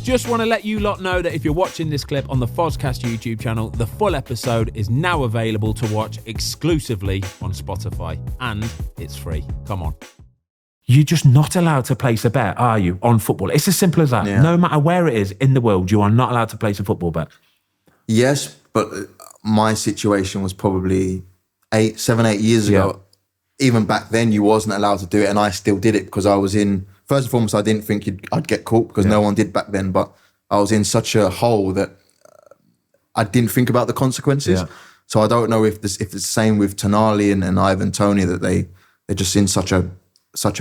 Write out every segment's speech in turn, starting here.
Just want to let you lot know that if you're watching this clip on the Fozcast YouTube channel, the full episode is now available to watch exclusively on Spotify, and it's free. Come on. You're just not allowed to place a bet, are you, on football? It's as simple as that. Yeah. No matter where it is in the world, you are not allowed to place a football bet. Yes, but my situation was probably 7, 8 years ago. Even back then, you wasn't allowed to do it, and I still did it because I was in... First and foremost, I didn't think I'd get caught because no one did back then, but I was in such a hole that I didn't think about the consequences. Yeah. So I don't know if it's the same with Tonali and Ivan Toney, that they're just in such a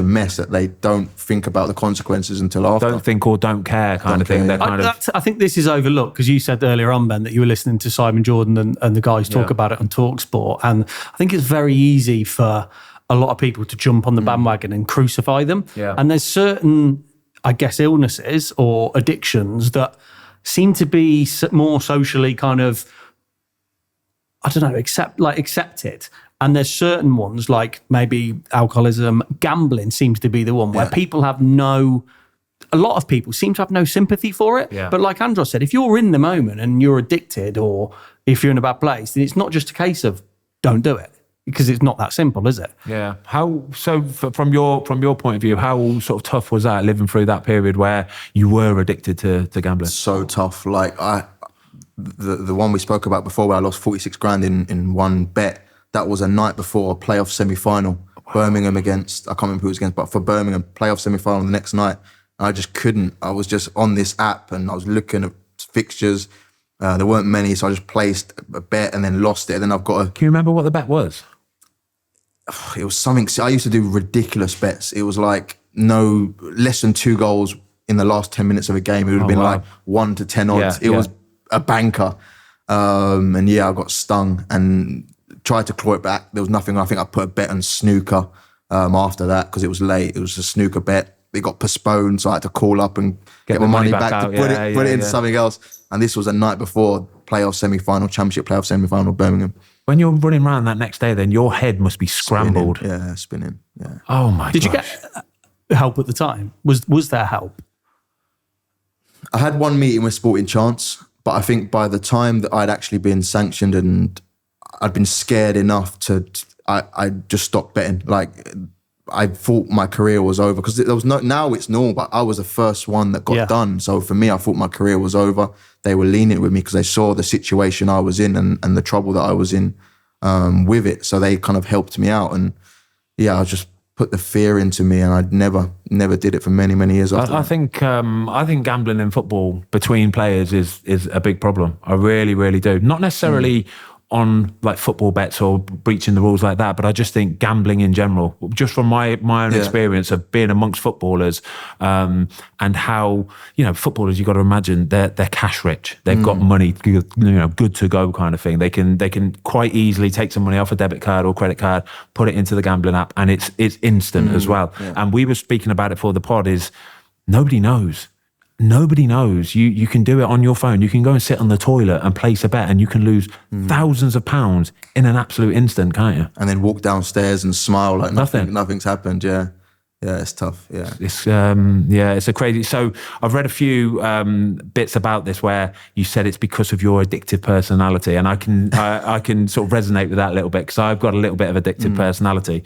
mess that they don't think about the consequences until after. Don't think or don't care kind of thing. I think this is overlooked because you said earlier on, Ben, that you were listening to Simon Jordan and the guys talk about it on TalkSport. And I think it's very easy for a lot of people to jump on the bandwagon and crucify them. Yeah. And there's certain, I guess, illnesses or addictions that seem to be more socially kind of, I don't know, accepted. And there's certain ones like maybe alcoholism, gambling seems to be the one where people have a lot of people seem to have no sympathy for it. Yeah. But like Andros said, if you're in the moment and you're addicted or if you're in a bad place, then it's not just a case of don't do it. Because it's not that simple, is it? Yeah. From your point of view, how sort of tough was that living through that period where you were addicted to gambling? So tough. Like the one we spoke about before where I lost 46 grand in one bet, that was a night before a playoff semi-final. Wow. Birmingham against, I can't remember who it was against, but for Birmingham, playoff semi-final the next night. I just couldn't. I was just on this app and I was looking at fixtures. There weren't many, so I just placed a bet and then lost it. And then I've got Can you remember what the bet was? It was something. I used to do ridiculous bets. It was like less than 2 goals in the last 10 minutes of a game. It would have been like 1 to 10 odds. It was a banker. And I got stung and tried to claw it back. There was nothing. I think I put a bet on snooker after that because it was late. It was a snooker bet. It got postponed, so I had to call up and get my money back to put it into something else. And this was a night before championship playoff semi-final, Birmingham. When you're running around that next day, then your head must be scrambled. Spinning. Yeah. Oh my god! Did you get help at the time? Was there help? I had one meeting with Sporting Chance, but I think by the time that I'd actually been sanctioned and I'd been scared enough I just stopped betting. Like I thought my career was over because there was now it's normal, but I was the first one that got done. So for me, I thought my career was over. They were lenient with me because they saw the situation I was in and the trouble that I was in with it. So they kind of helped me out. And I just put the fear into me and I never did it for many, many years after. I think gambling in football between players is a big problem. I really, really do. Not necessarily on like football bets or breaching the rules like that, but I just think gambling in general, just from my own experience of being amongst footballers, and how, footballers, you've got to imagine they're cash rich. They've got money, good to go kind of thing. They can quite easily take some money off a debit card or credit card, put it into the gambling app, and it's instant as well. Yeah. And we were speaking about it for the pod, is nobody knows. Nobody knows. You can do it on your phone. You can go and sit on the toilet and place a bet and you can lose thousands of pounds in an absolute instant, can't you? And then walk downstairs and smile like nothing's happened, yeah. Yeah, it's tough. Yeah, it's a crazy. So I've read a few bits about this where you said it's because of your addictive personality, and I can sort of resonate with that a little bit because I've got a little bit of addictive personality.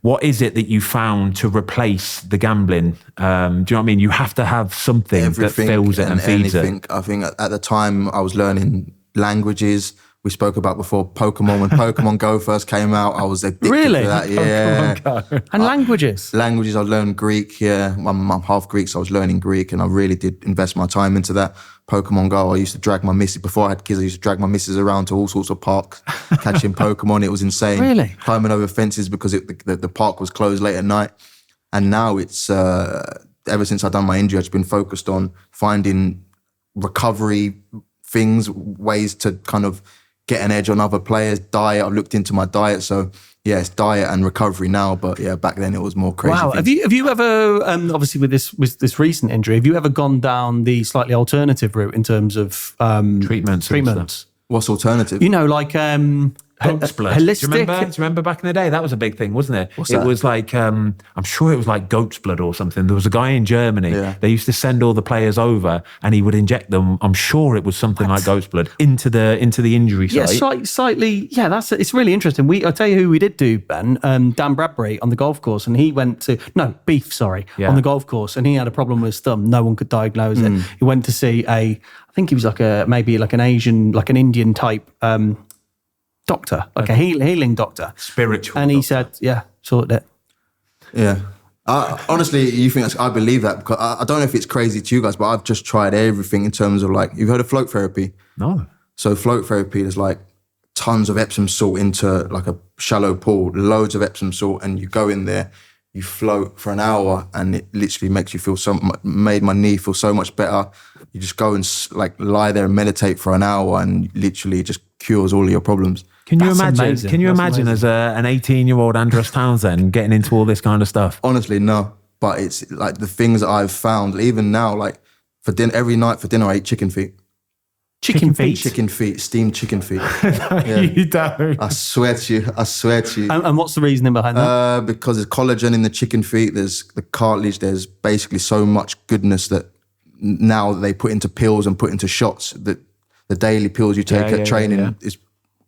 What is it that you found to replace the gambling? Do you know what I mean? You have to have something that fills it and feeds it. I think at the time I was learning languages. We spoke about before Pokemon. When Pokemon Go first came out, I was addicted to that. Yeah. Pokemon Go. And languages? Languages, I learned Greek, yeah. I'm half Greek, so I was learning Greek, and I really did invest my time into that. Pokemon Go, I used to drag my missus, before I had kids, I used to drag my missus around to all sorts of parks, catching Pokemon. It was insane. Really? Climbing over fences because the park was closed late at night. And now it's, ever since I've done my injury, I've just been focused on finding recovery things, ways to kind of get an edge on other players. Diet, I've looked into my diet, so yeah, it's diet and recovery now. But yeah, back then it was more crazy. Wow, have you ever, obviously with this recent injury, have you ever gone down the slightly alternative route in terms of treatments? What's alternative? You know, like Goat's blood. holistic. Do you remember back in the day? That was a big thing, wasn't it? What's that? It was like, I'm sure it was like goat's blood or something. There was a guy in Germany. Yeah. They used to send all the players over and he would inject them. I'm sure it was something like goat's blood into the injury Yeah, site. slightly. Yeah, it's really interesting. I'll tell you who we did do, Ben. Dan Bradbury on the golf course, and he went to Beef, on the golf course, and he had a problem with his thumb. No one could diagnose it. He went to see I think he was maybe an Asian, like an Indian type doctor, like a healing doctor, Spiritual. and he doctor. said, "Yeah, sorted it." Yeah. Honestly, you think I believe that because I don't know if it's crazy to you guys, but I've just tried everything in terms of like, you've heard of float therapy? No. So float therapy is like tons of Epsom salt into like a shallow pool, loads of Epsom salt, and you go in there, you float for an hour, and it literally makes you feel made my knee feel so much better. You just go and like lie there and meditate for an hour, and literally just cures all of your problems. Can you That's imagine? amazing. Can you That's imagine amazing. as an 18-year-old Andros Townsend getting into all this kind of stuff? Honestly, no. But it's like the things that I've found, even now, like for dinner, every night for dinner, I eat chicken feet. Chicken feet. Chicken feet, steamed chicken feet. You don't. I swear to you. And what's the reasoning behind that? Because there's collagen in the chicken feet, there's the cartilage, there's basically so much goodness that now they put into pills and put into shots, that the daily pills you take at training is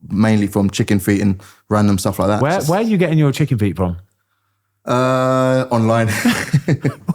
mainly from chicken feet and random stuff like that. Where are you getting your chicken feet from? Online.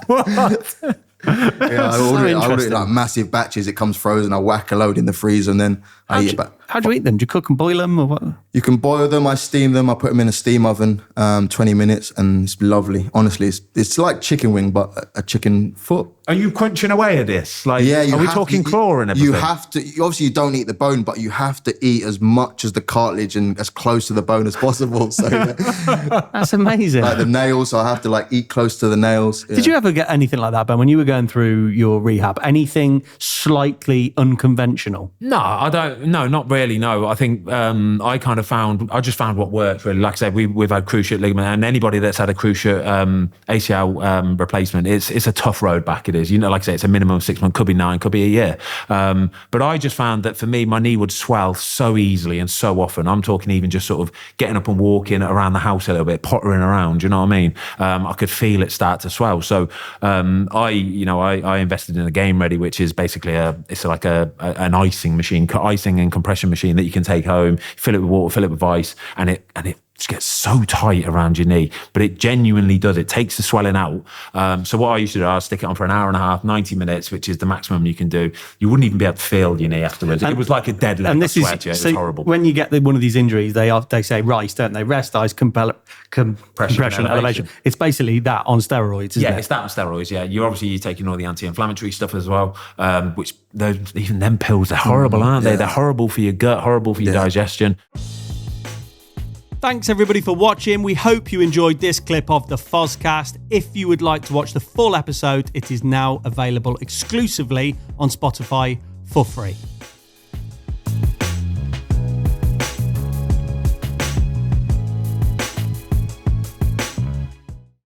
What? Yeah, I order it in like massive batches. It comes frozen. I whack a load in the freezer and then I eat it back. How do you eat them? Do you cook and boil them, or what? You can boil them. I steam them. I put them in a steam oven, 20 minutes, and it's lovely. Honestly, it's like chicken wing, but a chicken foot. Are you crunching away at this? Like, Yeah, are we talking claw and everything? You have to. Obviously, you don't eat the bone, but you have to eat as much as the cartilage and as close to the bone as possible. So, That's amazing. like the nails, so I have to like eat close to the nails. Yeah. Did you ever get anything like that, Ben, when you were going through your rehab? Anything slightly unconventional? No, I don't. No, not really. No, I think I just found what worked really. Like I said, we've had cruciate ligament, and anybody that's had a cruciate ACL replacement, it's a tough road back. It is, like I say, it's a minimum of 6 months, could be 9, could be a year. But I just found that for me, my knee would swell so easily and so often. I'm talking even just sort of getting up and walking around the house a little bit, pottering around. You know what I mean? I could feel it start to swell. So I invested in a Game Ready, which is basically an icing and compression machine that you can take home, fill it with water, fill it with ice, and it just gets so tight around your knee, but it genuinely does. It takes the swelling out. So what I used to do, I'll stick it on for an hour and a half, 90 minutes, which is the maximum you can do. You wouldn't even be able to feel your knee afterwards. It was like a dead leg. And this it was horrible. When you get one of these injuries, they say RICE, don't they? Rest, ice, compression, elevation. It's basically that on steroids, isn't it? It's that on steroids. Yeah, you're taking all the anti-inflammatory stuff as well, which even them pills, they're horrible, aren't they? They're horrible for your gut, horrible for your digestion. Thanks everybody for watching. We hope you enjoyed this clip of the Fozcast. If you would like to watch the full episode, it is now available exclusively on Spotify for free.